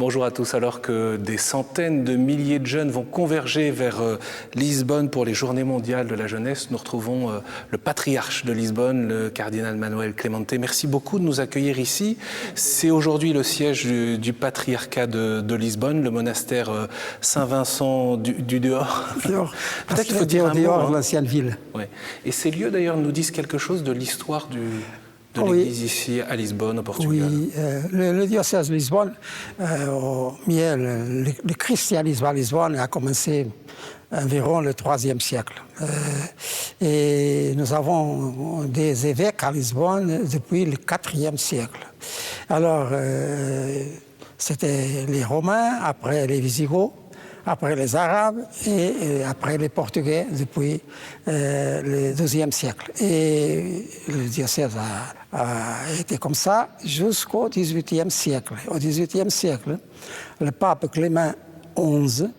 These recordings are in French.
Bonjour à tous. Alors que des centaines de milliers de jeunes vont converger vers Lisbonne pour les Journées mondiales de la jeunesse, nous retrouvons le patriarche de Lisbonne, le cardinal Manuel Clemente. Merci beaucoup de nous accueillir ici. C'est aujourd'hui le siège du patriarcat de Lisbonne, le monastère Saint-Vincent du Dehors. Peut-être qu'il faut dire un mot, de l'ancienne ville. Ouais. Et ces lieux d'ailleurs nous disent quelque chose de l'histoire de l'Église ici à Lisbonne, au Portugal. Oui, le diocèse de Lisbonne, le christianisme à Lisbonne a commencé environ le IIIe siècle. Et nous avons des évêques à Lisbonne depuis le IVe siècle. Alors, c'était les Romains, après les Visigoths, après les Arabes et après les Portugais depuis le XIIe siècle. Et le diocèse a été comme ça jusqu'au XVIIIe siècle. Au XVIIIe siècle, le pape Clément XI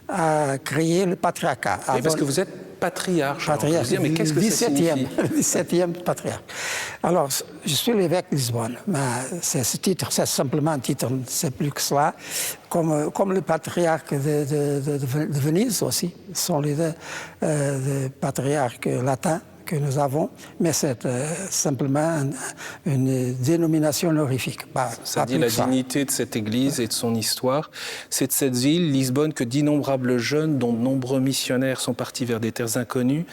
a créé le patriarcat. Oui, parce que vous êtes patriarche. Patriarche, mais qu'est-ce que ça signifie? Le 17e patriarche. Alors, je suis l'évêque de Lisbonne. Ce titre, c'est simplement un titre, c'est plus que cela. Comme le patriarche de Venise aussi, ce sont les deux patriarches latins que nous avons, mais c'est simplement une dénomination honorifique. Ça dit la dignité de cette église et de son histoire. C'est de cette ville, Lisbonne, que d'innombrables jeunes, dont de nombreux missionnaires, sont partis vers des terres inconnues.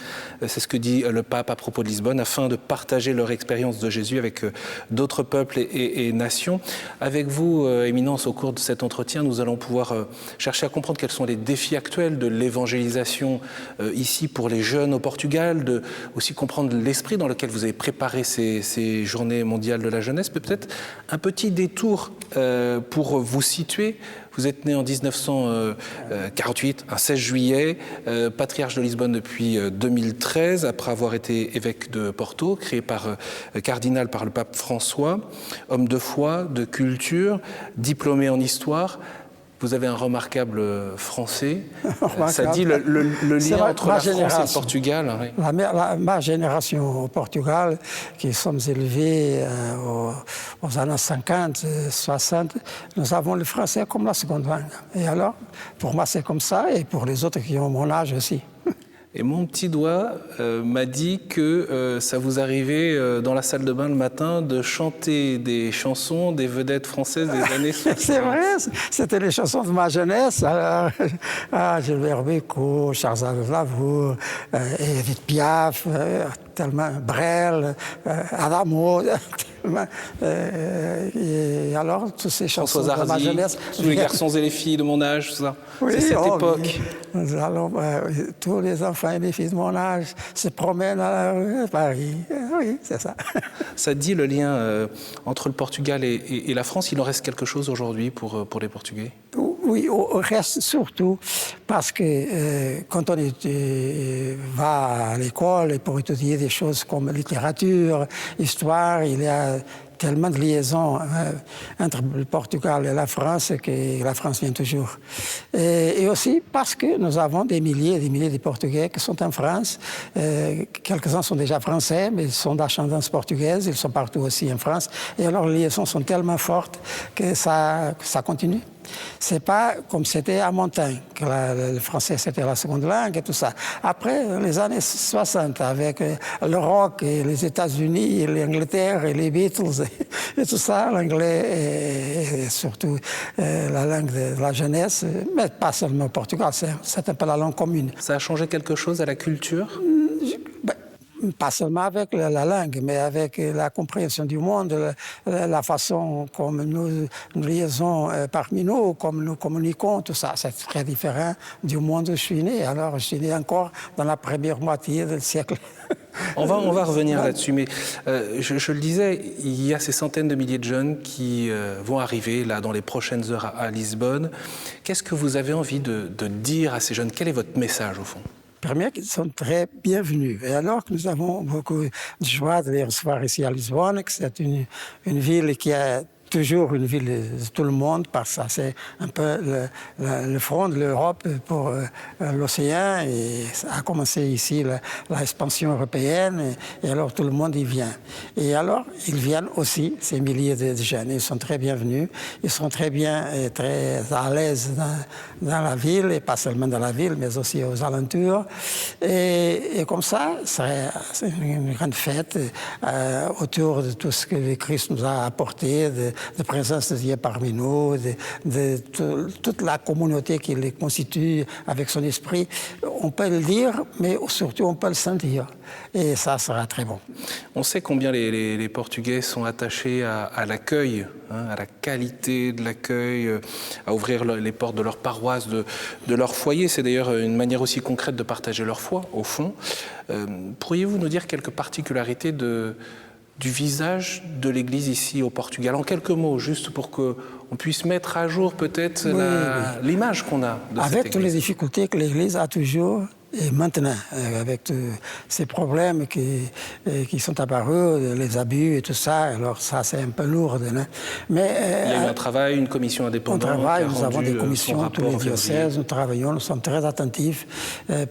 C'est ce que dit le pape à propos de Lisbonne, afin de partager leur expérience de Jésus avec d'autres peuples et nations. Avec vous, Éminence, au cours de cet entretien, nous allons pouvoir chercher à comprendre quels sont les défis actuels de l'évangélisation ici pour les jeunes au Portugal, aussi comprendre l'esprit dans lequel vous avez préparé ces journées mondiales de la jeunesse. Peut-être un petit détour pour vous situer. Vous êtes né en 1948, un 16 juillet, patriarche de Lisbonne depuis 2013, après avoir été évêque de Porto, créé cardinal par le pape François, homme de foi, de culture, diplômé en histoire. Vous avez un remarquable français. Ça dit le lien entre la France et le Portugal. Oui. Ma génération au Portugal, qui sommes élevés aux années 50, 60, nous avons le français comme la seconde langue. Et alors, pour moi, c'est comme ça, et pour les autres qui ont mon âge aussi. Et mon petit doigt m'a dit que ça vous arrivait dans la salle de bain le matin de chanter des chansons des vedettes françaises des années 60. C'est vrai, c'était les chansons de ma jeunesse. Gilbert Bécaud, Charles Aznavour, Edith Piaf, tellement Brel, Adamo. Et alors, toutes ces chansons de ma jeunesse. Tous les garçons et les filles de mon âge, tout ça. Oui, c'est cette époque. Nous allons, tous les enfants et les filles de mon âge se promènent à Paris. Oui, c'est ça. Ça dit le lien entre le Portugal et la France. Il en reste quelque chose aujourd'hui pour les Portugais? Oui, au reste surtout parce que quand on va à l'école pour étudier des choses comme littérature, histoire, il y a tellement de liaisons entre le Portugal et la France que la France vient toujours. Et aussi parce que nous avons des milliers et des milliers de Portugais qui sont en France. Quelques-uns sont déjà français, mais ils sont d'ascendance portugaise, ils sont partout aussi en France. Et alors les liaisons sont tellement fortes que ça continue. C'est pas comme c'était à Montagne, que le français c'était la seconde langue et tout ça. Après les années 60, avec le rock et les États-Unis, et l'Angleterre et les Beatles et tout ça, l'anglais et surtout la langue de la jeunesse, mais pas seulement au Portugal, c'est un peu la langue commune. Ça a changé quelque chose à la culture? Pas seulement avec la langue, mais avec la compréhension du monde, la façon comme nous liaisons parmi nous, comme nous communiquons, tout ça. C'est très différent du monde où je suis né. Alors, je suis né encore dans la première moitié du siècle. On va revenir là-dessus, mais je le disais, il y a ces centaines de milliers de jeunes qui vont arriver là dans les prochaines heures à Lisbonne. Qu'est-ce que vous avez envie de dire à ces jeunes? Quel est votre message au fond? Premièrement, qu'ils sont très bienvenus. Et alors que nous avons beaucoup de joie de les recevoir ici à Lisbonne, que c'est une ville qui a toujours une ville de tout le monde, parce que c'est un peu le front de l'Europe pour l'océan. Et ça a commencé ici l'expansion européenne, et alors tout le monde y vient. Et alors, ils viennent aussi, ces milliers de jeunes. Ils sont très bienvenus, ils sont très bien et très à l'aise dans la ville, et pas seulement dans la ville, mais aussi aux alentours. Et comme ça, c'est une grande fête autour de tout ce que le Christ nous a apporté, de présence de Dieu parmi nous, de toute la communauté qui les constitue avec son esprit. On peut le dire, mais surtout on peut le sentir. Et ça sera très bon. On sait combien les Portugais sont attachés à l'accueil, hein, à la qualité de l'accueil, à ouvrir les portes de leur paroisse, de leur foyer. C'est d'ailleurs une manière aussi concrète de partager leur foi, au fond. Pourriez-vous nous dire quelques particularités du visage de l'Église ici au Portugal, en quelques mots, juste pour qu'on puisse mettre à jour peut-être l'image qu'on a de cette Église. Avec toutes les difficultés que l'Église a toujours, et maintenant, avec ces problèmes qui sont apparus, les abus et tout ça, alors ça c'est un peu lourd. Hein. Mais, il y a eu un travail, une commission indépendante. On travaille, nous avons des commissions, tous les diocèses, nous travaillons, nous sommes très attentifs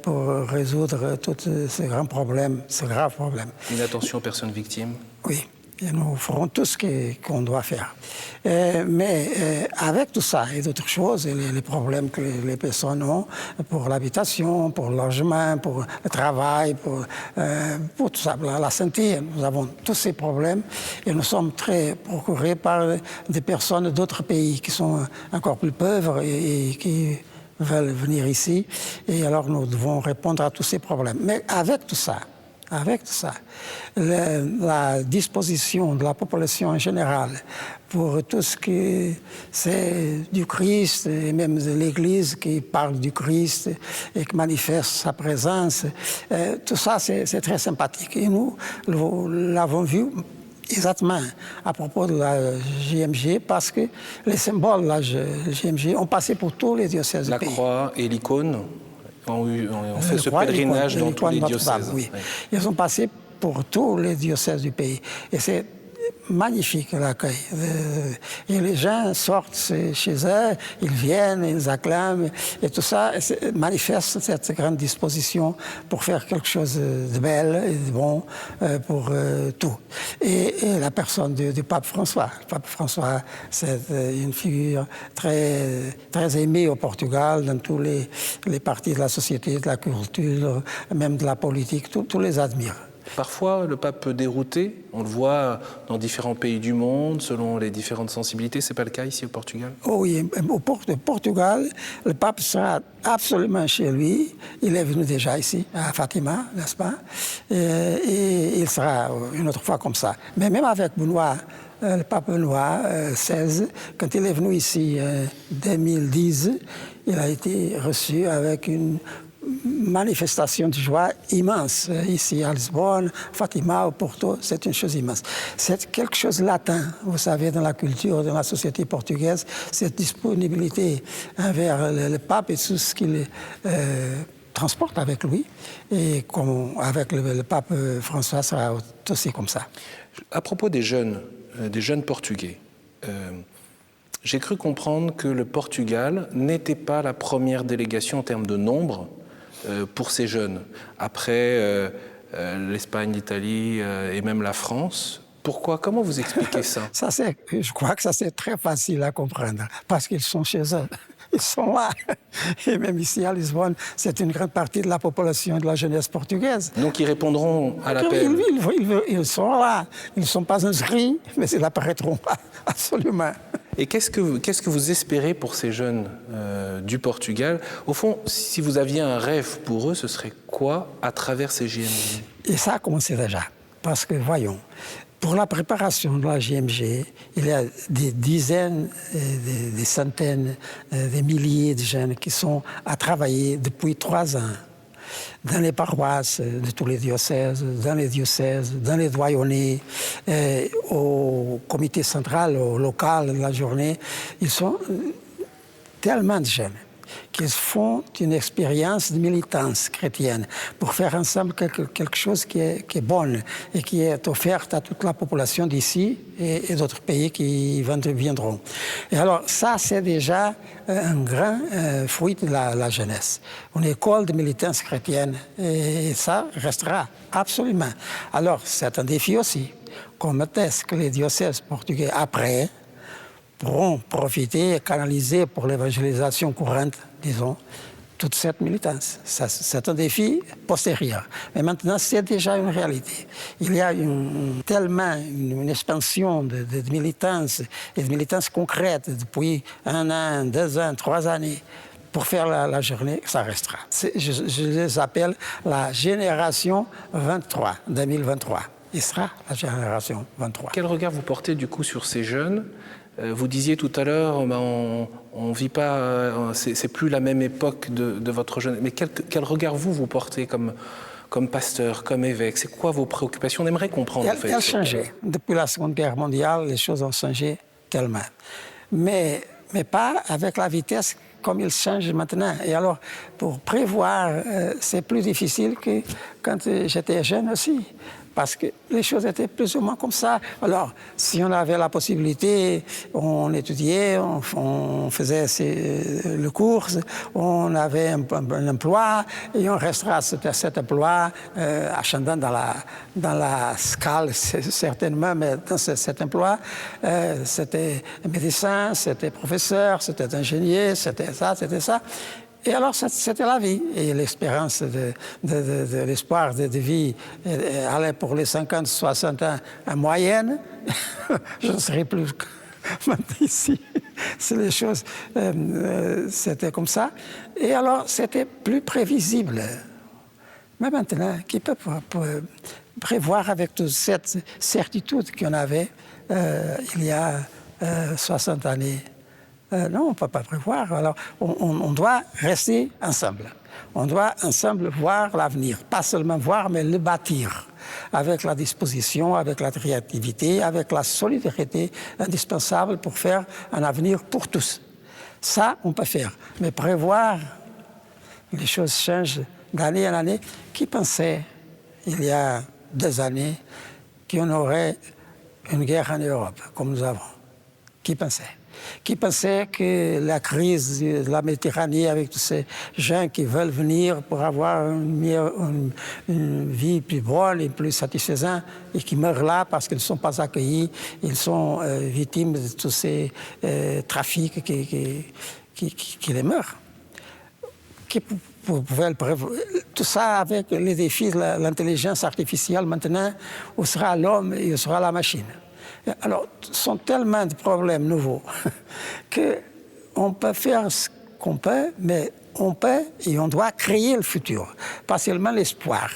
pour résoudre tous ces grands problèmes, ces graves problèmes. Une attention aux personnes victimes. Oui. Et nous ferons tout ce qu'on doit faire. Mais avec tout ça et d'autres choses, et les problèmes que les personnes ont pour l'habitation, pour le logement, pour le travail, pour tout ça, la santé, nous avons tous ces problèmes et nous sommes très procurés par des personnes d'autres pays qui sont encore plus pauvres et qui veulent venir ici. Et alors nous devons répondre à tous ces problèmes. Mais avec tout ça, la disposition de la population en général pour tout ce qui c'est du Christ, et même de l'Église qui parle du Christ et qui manifeste sa présence, tout ça c'est très sympathique. Et nous l'avons vu exactement à propos de la JMG, parce que les symboles de la JMG ont passé pour tous les diocèses du pays. La croix et l'icône ont fait ce pèlerinage dans tous les diocèses. Oui. Ils ont passé pour tous les diocèses du pays. Et c'est magnifique l'accueil. Et les gens sortent chez eux, ils viennent, ils acclament, et tout ça manifeste cette grande disposition pour faire quelque chose de bel et de bon pour tout. Et la personne du pape François. Le pape François, c'est une figure très, très aimée au Portugal, dans tous les parties de la société, de la culture, même de la politique, tous les admirent. Parfois, le pape peut dérouter. On le voit dans différents pays du monde, selon les différentes sensibilités. Ce n'est pas le cas ici au Portugal? Oh oui, au Portugal, le pape sera absolument chez lui. Il est venu déjà ici, à Fatima, n'est-ce pas? Et il sera une autre fois comme ça. Mais même avec Benoît, le pape Benoît XVI, quand il est venu ici en 2010, il a été reçu avec une manifestation de joie immense. Ici à Lisbonne, Fatima, au Porto, c'est une chose immense. C'est quelque chose de latin, vous savez, dans la culture, dans la société portugaise, cette disponibilité envers le pape et tout ce qu'il transporte avec lui. Et avec le pape François, ça sera aussi comme ça. À propos des jeunes portugais, j'ai cru comprendre que le Portugal n'était pas la première délégation en termes de nombre pour ces jeunes. Après l'Espagne, l'Italie et même la France. Pourquoi? Comment vous expliquez ça? Je crois que ça c'est très facile à comprendre, parce qu'ils sont chez eux. Ils sont là. Et même ici à Lisbonne, c'est une grande partie de la population de la jeunesse portugaise. Donc ils répondront à l'appel? Ils sont là. Ils ne sont pas inscrits, mais ils n'apparaîtront pas, absolument. Et qu'est-ce que vous espérez pour ces jeunes du Portugal? Au fond, si vous aviez un rêve pour eux, ce serait quoi à travers ces JMG? Et ça a commencé déjà. Parce que, voyons, pour la préparation de la JMG, il y a des dizaines, des centaines, des milliers de jeunes qui sont à travailler depuis 3 ans dans les paroisses de tous les diocèses, dans les doyennés, au comité central, au local de la journée. Ils sont tellement de jeunes. qu'ils font une expérience de militance chrétienne pour faire ensemble quelque chose qui est bon et qui est offerte à toute la population d'ici et d'autres pays qui viendront. Et alors ça, c'est déjà un grand fruit de la jeunesse. Une école de militance chrétienne, et ça restera absolument. Alors c'est un défi aussi. Comment est-ce que les diocèses portugais, après, pourront profiter et canaliser pour l'évangélisation courante, disons, toute cette militance. C'est un défi postérieur. Mais maintenant, c'est déjà une réalité. Il y a tellement une expansion de militance et de militance concrète depuis 1 an, 2 ans, 3 années. Pour faire la journée, ça restera. Je les appelle la génération 23, 2023. Il sera la génération 23. Quel regard vous portez du coup sur ces jeunes ? Vous disiez tout à l'heure, on vit pas, c'est plus la même époque de votre jeunesse. Mais quel regard vous portez comme pasteur, comme évêque? C'est quoi vos préoccupations? On aimerait comprendre en fait. Elles ont changé. Depuis la Seconde Guerre mondiale, les choses ont changé tellement. Mais pas avec la vitesse comme ils changent maintenant. Et alors, pour prévoir, c'est plus difficile que quand j'étais jeune aussi. Parce que les choses étaient plus ou moins comme ça. Alors, si on avait la possibilité, on étudiait, on faisait le cours, on avait un emploi, et on restera à cet emploi, ascendant dans la scale, certainement, mais dans cet emploi, c'était médecin, c'était professeur, c'était ingénieur, c'était ça, c'était ça. Et alors, c'était la vie. Et l'espérance de l'espoir de vie allait pour les 50, 60 ans en moyenne. Je ne serai plus maintenant ici. C'est les choses, c'était comme ça. Et alors, c'était plus prévisible. Mais maintenant, qui peut prévoir avec toute cette certitude qu'on avait il y a 60 années? Non, on ne peut pas prévoir. Alors, on doit rester ensemble. On doit ensemble voir l'avenir. Pas seulement voir, mais le bâtir. Avec la disposition, avec la créativité, avec la solidarité indispensable pour faire un avenir pour tous. Ça, on peut faire. Mais prévoir, les choses changent d'année en année. Qui pensait, il y a 2 années, qu'on aurait une guerre en Europe, comme nous avons? Qui pensait? Qui pensait que la crise de la Méditerranée, avec tous ces gens qui veulent venir pour avoir une vie plus bonne et plus satisfaisante, et qui meurent là parce qu'ils ne sont pas accueillis, ils sont victimes de tous ces trafics qui les meurent. Qui pouvait le prévoir? Tout ça avec les défis de l'intelligence artificielle maintenant, où sera l'homme et où sera la machine. Alors, ce sont tellement de problèmes nouveaux qu'on peut faire ce qu'on peut, mais on peut et on doit créer le futur, pas seulement l'espoir.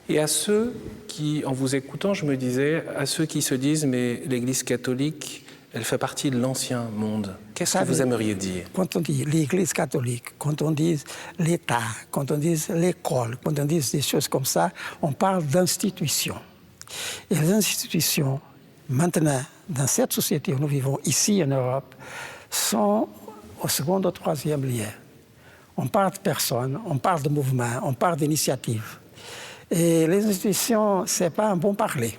Et à ceux qui, en vous écoutant, je me disais, à ceux qui se disent, mais l'Église catholique, elle fait partie de l'ancien monde. Qu'est-ce que vous aimeriez dire? Quand on dit l'Église catholique, quand on dit l'État, quand on dit l'école, quand on dit des choses comme ça, on parle d'institutions. Et les institutions, maintenant, dans cette société où nous vivons ici en Europe, sont au second ou troisième lien. On parle de personnes, on parle de mouvements, on parle d'initiatives. Et les institutions, ce n'est pas un bon parler.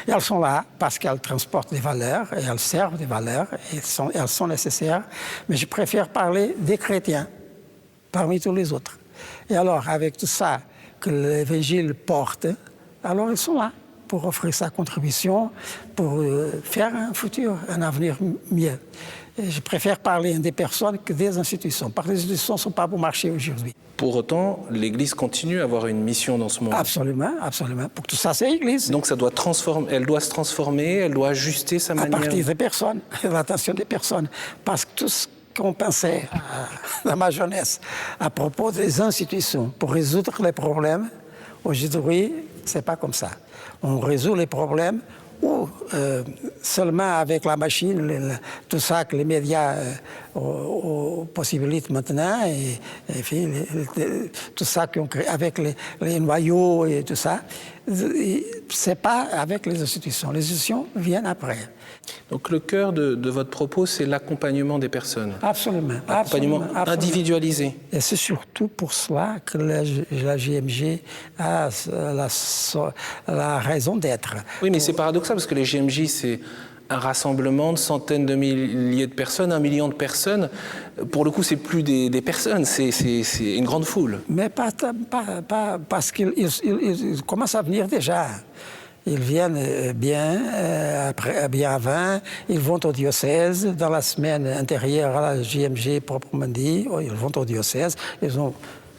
Elles sont là parce qu'elles transportent des valeurs et elles servent des valeurs et elles sont nécessaires. Mais je préfère parler des chrétiens parmi tous les autres. Et alors, avec tout ça que l'Évangile porte, alors ils sont là pour offrir sa contribution, pour faire un futur, un avenir mieux. Et je préfère parler des personnes que des institutions, parce que les institutions ne sont pas pour marcher aujourd'hui. Pour autant, l'Église continue à avoir une mission dans ce monde. Absolument, absolument. Pour tout ça, c'est l'Église. Donc ça doit elle doit se transformer, elle doit ajuster sa manière... À partir des personnes, de l'attention des personnes. Parce que tout ce qu'on pensait dans ma jeunesse à propos des institutions pour résoudre les problèmes, aujourd'hui, ce n'est pas comme ça. On résout les problèmes ou seulement avec la machine, tout ça que les médias aux possibilités maintenant, et puis, tout ça qu'on crée avec les noyaux et tout ça, c'est pas avec les institutions. Les institutions viennent après. Donc le cœur de votre propos, c'est l'accompagnement des personnes. Absolument. Accompagnement individualisé. Et c'est surtout pour cela que la JMJ a la raison d'être. Oui, mais c'est paradoxal parce que les JMJ, c'est un rassemblement de centaines de milliers de personnes, 1 million de personnes. Pour le coup, c'est plus des personnes, c'est une grande foule. Mais pas parce qu'ils commencent à venir déjà. Ils viennent bien avant, ils vont au diocèse. Dans la semaine antérieure à la JMJ proprement dit, ils vont au diocèse. Ils ont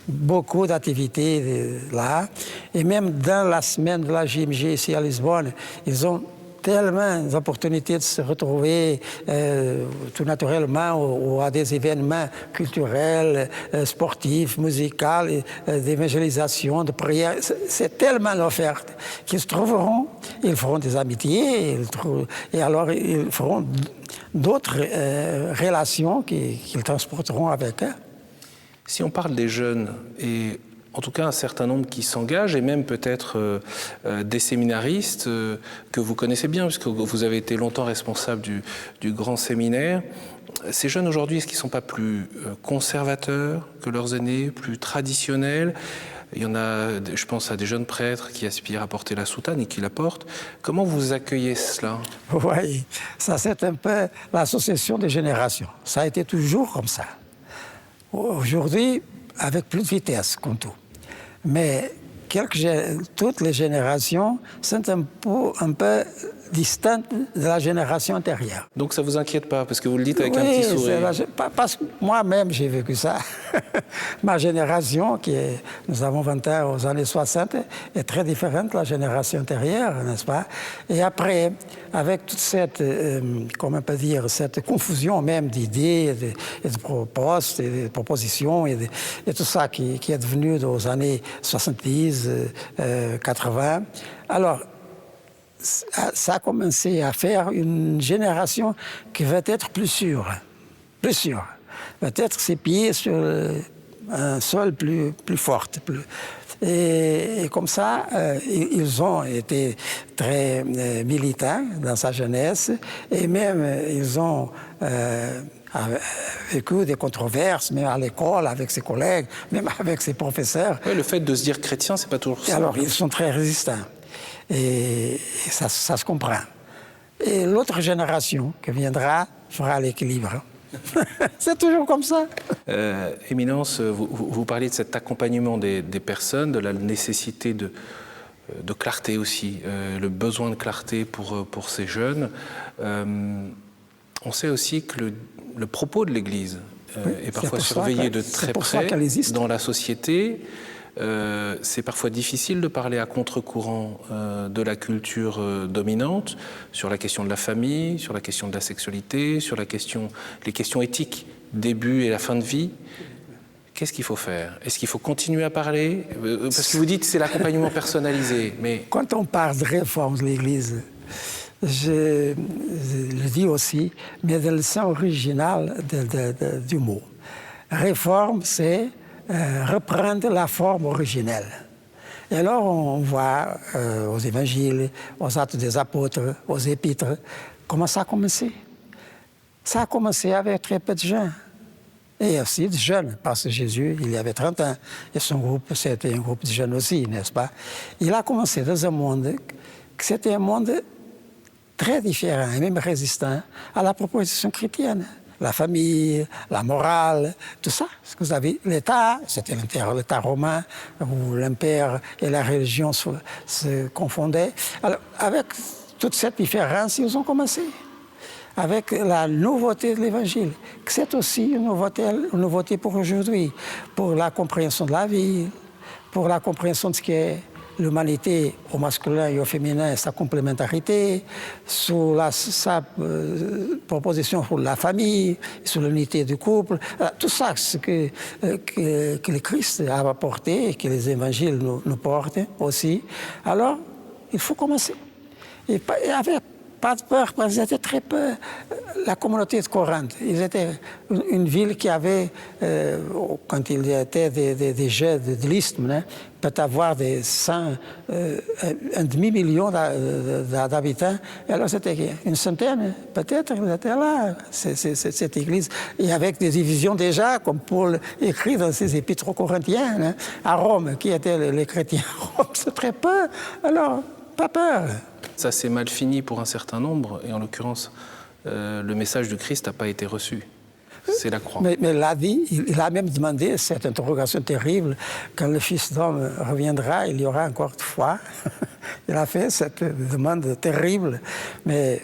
beaucoup d'activités là. Et même dans la semaine de la JMJ ici à Lisbonne, ils ont tellement d'opportunités de se retrouver tout naturellement ou à des événements culturels, sportifs, musicaux, d'évangélisation, de prière. C'est tellement l'offerte qu'ils se trouveront, ils feront des amitiés, et alors ils feront d'autres relations qu'ils transporteront avec eux. Si on parle des jeunes et en tout cas un certain nombre qui s'engagent, et même peut-être des séminaristes que vous connaissez bien, puisque vous avez été longtemps responsable du grand séminaire. Ces jeunes aujourd'hui, est-ce qu'ils ne sont pas plus conservateurs que leurs aînés, plus traditionnels ? Il y en a, je pense à des jeunes prêtres qui aspirent à porter la soutane et qui la portent. Comment vous accueillez cela ? Oui, ça c'est un peu l'association des générations. Ça a été toujours comme ça. Aujourd'hui, avec plus de vitesse, comme tout. Mais toutes les générations sont un peu distantes de la génération antérieure. Donc ça ne vous inquiète pas, parce que vous le dites avec un petit sourire. Parce que moi-même, j'ai vécu ça. Ma génération, nous avons 20 ans aux années 60, est très différente de la génération antérieure, n'est-ce pas? Et après, avec toute cette, comment on peut dire, cette confusion même d'idées, et de propostes, et de propositions, et tout ça qui est devenu aux années 70, 80, alors, ça a commencé à faire une génération qui va être plus sûre, va être ses pieds sur un sol plus fort. Et comme ça, ils ont été très militants dans sa jeunesse, et même ils ont vécu des controverses, même à l'école, avec ses collègues, même avec ses professeurs. Oui, le fait de se dire chrétien, c'est pas toujours ça. Alors, ils sont très résistants. Et ça se comprend. Et l'autre génération qui viendra fera l'équilibre. C'est toujours comme ça. Éminence, vous parlez de cet accompagnement des personnes, de la nécessité de clarté aussi, le besoin de clarté pour ces jeunes. On sait aussi que le propos de l'Église est parfois surveillé de très près dans la société. C'est parfois difficile de parler à contre-courant de la culture dominante sur la question de la famille, sur la question de la sexualité, sur les questions éthiques, début et la fin de vie. Qu'est-ce qu'il faut faire? Est-ce qu'il faut continuer à parler? Parce que vous dites que c'est l'accompagnement personnalisé. Mais... Quand on parle de réforme de l'Église, je le dis aussi, mais de le sens original du mot. Réforme, c'est reprendre la forme originelle. Et alors on voit aux évangiles, aux actes des apôtres, aux épîtres, comment ça a commencé. Ça a commencé avec très peu de gens. Et aussi de jeunes, parce que Jésus, il y avait 30 ans, et son groupe, c'était un groupe de jeunes aussi, n'est-ce pas? Il a commencé dans un monde, c'était un monde très différent, et même résistant à la proposition chrétienne. La famille, la morale, tout ça. Ce que vous avez, l'État, c'était l'État romain, où l'empire et la religion se confondaient. Alors, avec toute cette différence, ils ont commencé. Avec la nouveauté de l'Évangile, que c'est aussi une nouveauté pour aujourd'hui, pour la compréhension de la vie, pour la compréhension de ce qu'est l'humanité au masculin et au féminin, sa complémentarité, sur sa proposition pour la famille, sur l'unité du couple, tout ça, ce que le Christ a apporté et que les évangiles nous portent aussi. Alors, il faut commencer. Et avec Pas de peur, parce qu'ils étaient très peu. La communauté de Corinthe, ils étaient une ville qui avait, quand il y était des jeux de l'isthme, hein, peut avoir des 100, un demi-million d'habitants. Et alors c'était une centaine, peut-être, ils étaient là, cette église. Et avec des divisions déjà, comme Paul écrit dans ses épîtres aux Corinthiens, hein, à Rome, qui étaient les chrétiens à Rome, c'est très peu. Alors, pas peur. Ça s'est mal fini pour un certain nombre, et en l'occurrence, le message du Christ n'a pas été reçu. C'est la croix. Mais il a même demandé cette interrogation terrible, quand le Fils d'homme reviendra, il y aura encore de foi. Il a fait cette demande terrible, mais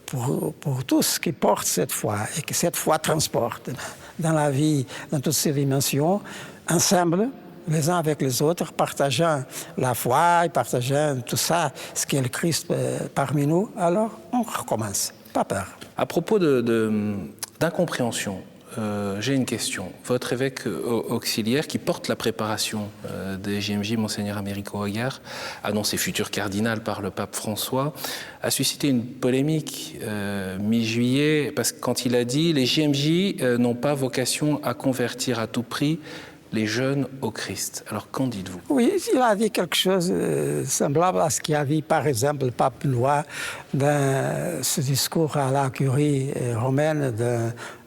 pour tous qui portent cette foi, et que cette foi transporte dans la vie, dans toutes ses dimensions, ensemble, les uns avec les autres, partageant la foi et partageant tout ça, ce qu'est le Christ parmi nous, alors on recommence. Pas peur. À propos d'incompréhension, j'ai une question. Votre évêque auxiliaire, qui porte la préparation des JMJ, Monseigneur Américo Aguiar, annoncé futur cardinal par le pape François, a suscité une polémique mi-juillet, parce que quand il a dit « les JMJ n'ont pas vocation à convertir à tout prix les jeunes au Christ ». Alors, qu'en dites-vous? Oui, il a dit quelque chose semblable à ce qu'a dit, par exemple, le pape Benoît dans ce discours à la curie romaine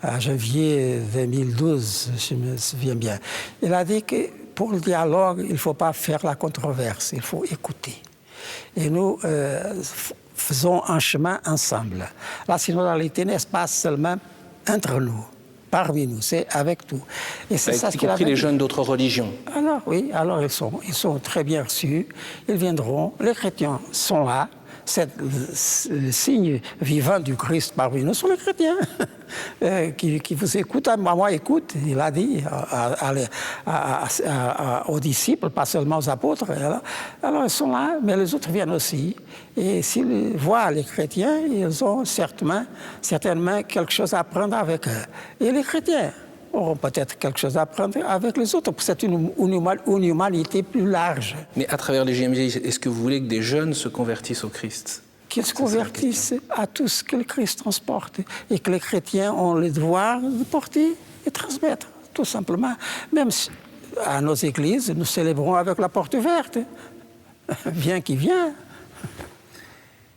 en janvier 2012, je me souviens bien. Il a dit que pour le dialogue, il ne faut pas faire la controverse, il faut écouter. Et nous faisons un chemin ensemble. La synodalité n'est pas seulement entre nous, parmi nous, c'est avec tout. Et c'est ça, y compris les jeunes d'autres religions. Alors oui, alors ils sont très bien reçus, ils viendront, les chrétiens sont là, le signe vivant du Christ parmi nous sont les chrétiens qui vous écoutent. Moi, écoute, il a dit aux disciples, pas seulement aux apôtres. Alors ils sont là, mais les autres viennent aussi. Et s'ils voient les chrétiens, ils ont certainement quelque chose à apprendre avec eux. Et les chrétiens auront peut-être quelque chose à apprendre avec les autres. C'est une humanité plus large. Mais à travers les JMJ, est-ce que vous voulez que des jeunes se convertissent au Christ? Qu'ils se convertissent à tout ce que le Christ transporte. Et que les chrétiens ont le devoir de porter et transmettre, tout simplement. Même à nos églises, nous célébrons avec la porte ouverte. Viens qui vient.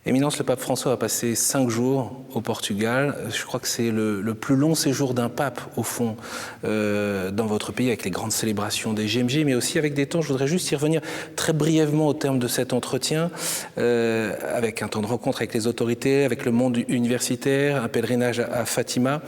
Éminence, le pape François a passé 5 jours au Portugal. Je crois que c'est le plus long séjour d'un pape, au fond, dans votre pays, avec les grandes célébrations des JMJ, mais aussi avec des temps, je voudrais juste y revenir très brièvement au terme de cet entretien, avec un temps de rencontre avec les autorités, avec le monde universitaire, un pèlerinage à Fatima.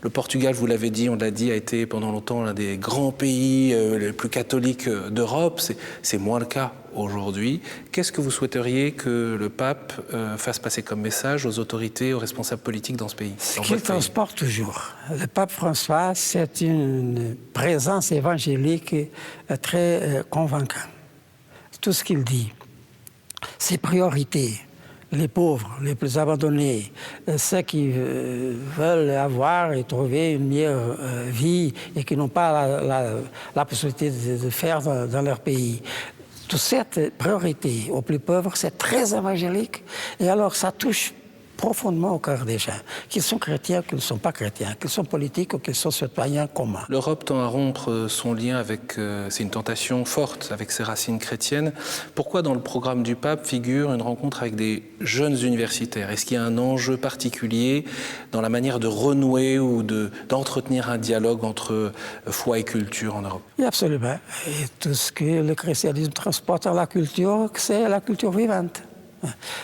Le Portugal, vous l'avez dit, on l'a dit, a été pendant longtemps l'un des grands pays les plus catholiques d'Europe. C'est moins le cas aujourd'hui. Qu'est-ce que vous souhaiteriez que le pape fasse passer comme message aux autorités, aux responsables politiques dans ce pays? Ce qu'il transporte toujours. Le pape François, c'est une présence évangélique très convaincante. Tout ce qu'il dit, ses priorités, les pauvres, les plus abandonnés, ceux qui veulent avoir et trouver une meilleure vie et qui n'ont pas la possibilité de faire dans leur pays. Toute cette priorité aux plus pauvres, c'est très évangélique. Et alors, ça touche profondément au cœur des gens, qu'ils sont chrétiens, qu'ils ne sont pas chrétiens, qu'ils sont politiques ou qu'ils sont citoyens communs. L'Europe tend à rompre son lien avec, c'est une tentation forte, avec ses racines chrétiennes. Pourquoi dans le programme du pape figure une rencontre avec des jeunes universitaires? Est-ce qu'il y a un enjeu particulier dans la manière de renouer ou d'entretenir un dialogue entre foi et culture en Europe? Oui, absolument. Et tout ce que le christianisme transporte à la culture, c'est la culture vivante,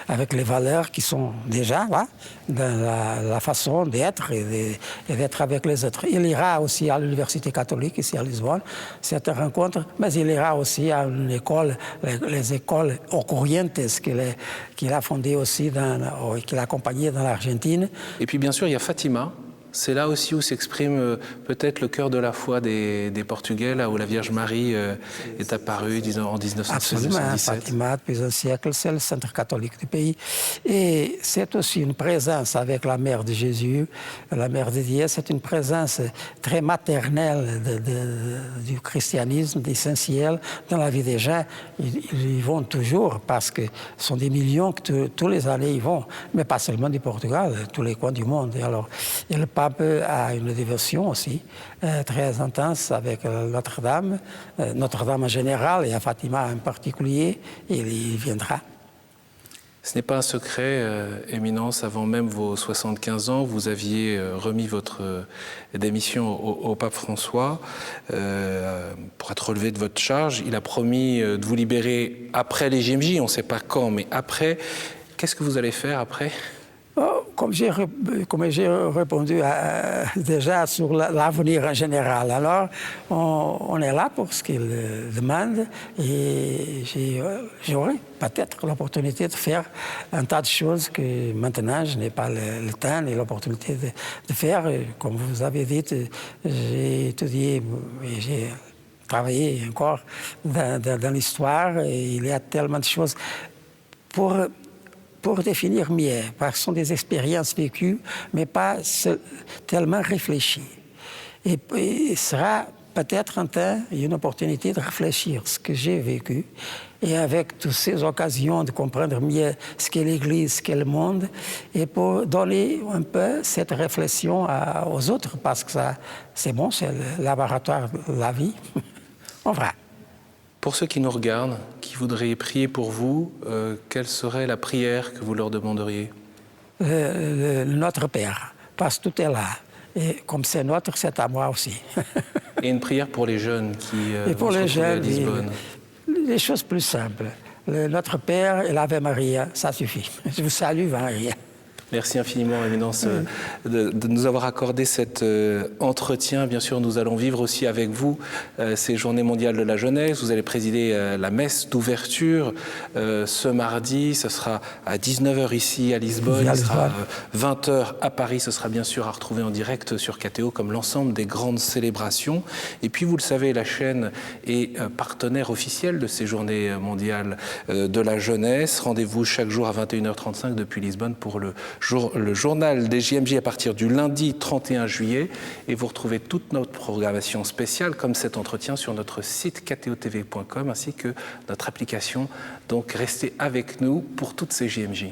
avec les valeurs qui sont déjà là, dans la façon d'être et d'être avec les autres. Il ira aussi à l'université catholique ici à Lisbonne, cette rencontre, mais il ira aussi à une école, les écoles au Corrientes qu'il a fondées aussi, qu'il a accompagnées dans l'Argentine. Et puis bien sûr, il y a Fatima, C'est là aussi où s'exprime peut-être le cœur de la foi des Portugais, là où la Vierge Marie est apparue en 1916-1917. Absolument, Fatima, depuis un siècle, c'est le centre catholique du pays. Et c'est aussi une présence avec la mère de Jésus, la mère de Dieu, c'est une présence très maternelle du christianisme, essentielle dans la vie des gens. Ils y vont toujours parce que ce sont des millions que tous les années ils vont, mais pas seulement du Portugal, tous les coins du monde. Et le pape a une dévotion aussi très intense avec Notre-Dame, Notre-Dame en général et à Fatima en particulier, et il viendra. Ce n'est pas un secret, Éminence, avant même vos 75 ans, vous aviez remis votre démission au pape François pour être relevé de votre charge. Il a promis de vous libérer après les JMJ, on ne sait pas quand, mais après. Qu'est-ce que vous allez faire après ? Comme j'ai répondu déjà sur l'avenir en général, alors on est là pour ce qu'il demande et j'aurai peut-être l'opportunité de faire un tas de choses que maintenant je n'ai pas le temps ni l'opportunité de faire. Comme vous avez dit, j'ai étudié et j'ai travaillé encore dans l'histoire et il y a tellement de choses pour définir mieux, parce que ce sont des expériences vécues, mais pas tellement réfléchies. Et il sera peut-être un temps et une opportunité de réfléchir ce que j'ai vécu, et avec toutes ces occasions de comprendre mieux ce qu'est l'Église, ce qu'est le monde, et pour donner un peu cette réflexion aux autres, parce que ça, c'est bon, c'est le laboratoire de la vie. On verra. Pour ceux qui nous regardent, qui voudraient prier pour vous, quelle serait la prière que vous leur demanderiez ? Notre Père, parce que tout est là. Et comme c'est notre, c'est à moi aussi. Et une prière pour les jeunes qui et pour vont se les retrouver jeunes, à Lisbonne. Les choses plus simples. Notre Père et l'Ave Maria, ça suffit. Je vous salue, Maria. Merci infiniment, Éminence, de nous avoir accordé cet entretien. Bien sûr, nous allons vivre aussi avec vous ces Journées mondiales de la jeunesse. Vous allez présider la messe d'ouverture ce mardi. Ce sera à 19h ici à Lisbonne. Il sera 20h à Paris. Ce sera bien sûr à retrouver en direct sur KTO comme l'ensemble des grandes célébrations. Et puis, vous le savez, la chaîne est partenaire officiel de ces Journées mondiales de la jeunesse. Rendez-vous chaque jour à 21h35 depuis Lisbonne pour le journal des JMJ à partir du lundi 31 juillet et vous retrouvez toute notre programmation spéciale comme cet entretien sur notre site ktotv.com ainsi que notre application. Donc restez avec nous pour toutes ces JMJ.